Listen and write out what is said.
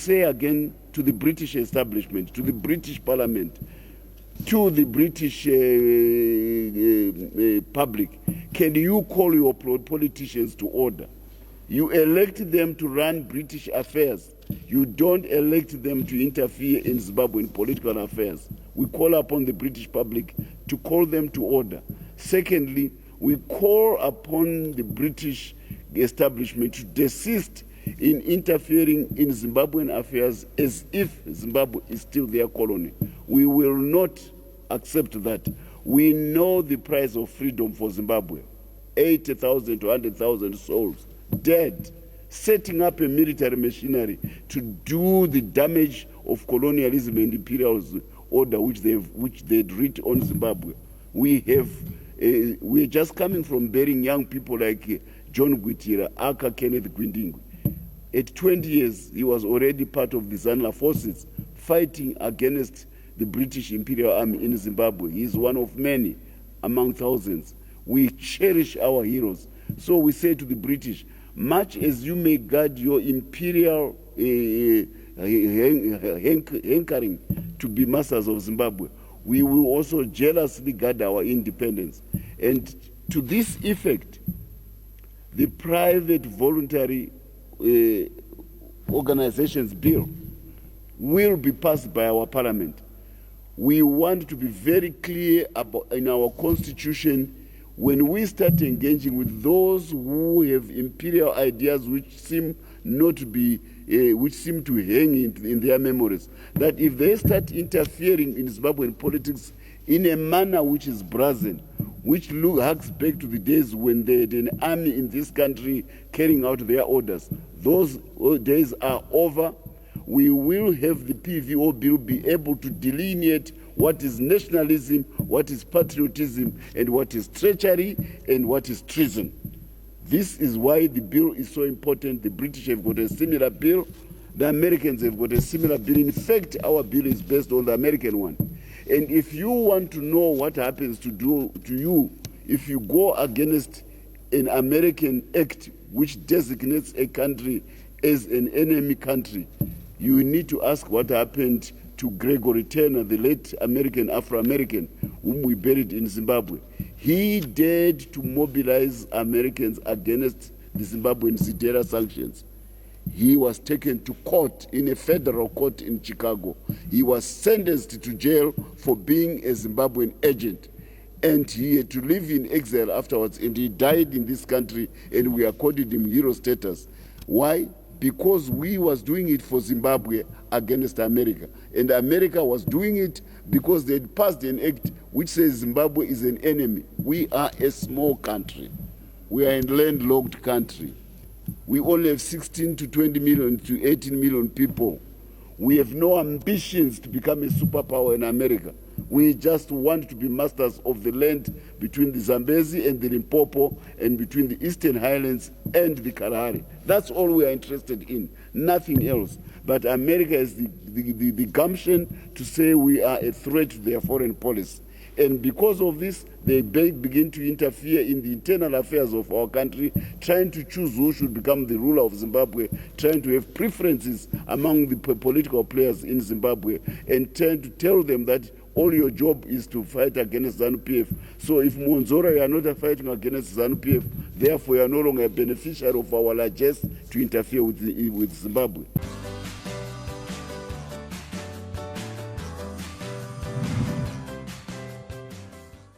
say again to the British establishment, to the British Parliament, to the British public, can you call your politicians to order? You elect them to run British affairs. You don't elect them to interfere in Zimbabwean political affairs. We call upon the British public to call them to order. Secondly, we call upon the British establishment to desist in interfering in Zimbabwean affairs as if Zimbabwe is still their colony. We will not accept that. We know the price of freedom for Zimbabwe. 80,000 to 100,000 souls dead, setting up a military machinery to do the damage of colonialism and imperialism order which they'd writ on Zimbabwe. We're just coming from burying young people like John Gwitira, Aka Kenneth Gwindingwe. At 20 years, he was already part of the Zanu forces fighting against the British Imperial Army in Zimbabwe. He is one of many among thousands. We cherish our heroes. So we say to the British, much as you may guard your imperial hankering to be masters of Zimbabwe, we will also jealously guard our independence. And to this effect, the private voluntary organizations bill will be passed by our parliament. We want to be very clear about in our constitution when we start engaging with those who have imperial ideas which seem not to be, which seem to hang in their memories, that if they start interfering in Zimbabwean politics in a manner which is brazen, which harks back to the days when they had an army in this country carrying out their orders, those days are over. We will have the PVO bill be able to delineate what is nationalism, what is patriotism, and what is treachery, and what is treason. This is why the bill is so important. The British have got a similar bill. The Americans have got a similar bill. In fact, our bill is based on the American one. And if you want to know what happens to you if you go against an American act which designates a country as an enemy country, you need to ask what happened to Gregory Turner, the late American Afro-American, whom we buried in Zimbabwe. He dared to mobilize Americans against the Zimbabwean Zidera sanctions. He was taken to court in a federal court in Chicago. He was sentenced to jail for being a Zimbabwean agent. And he had to live in exile afterwards, and he died in this country, and we accorded him hero status. Why? Because we was doing it for Zimbabwe against America. And America was doing it because they had passed an act which says Zimbabwe is an enemy. We are a small country. We are a landlocked country. We only have 16 to 20 million to 18 million people. We have no ambitions to become a superpower in America. We just want to be masters of the land between the Zambezi and the Limpopo, and between the Eastern Highlands and the Kalahari. That's all we are interested in, nothing else. But America has the gumption to say we are a threat to their foreign policy. And because of this, they begin to interfere in the internal affairs of our country, trying to choose who should become the ruler of Zimbabwe, trying to have preferences among the political players in Zimbabwe, and trying to tell them that all your job is to fight against Zanu-PF. So if Mwonzora, you are not fighting against Zanu-PF, therefore you are no longer a beneficiary of our largesse to interfere with Zimbabwe.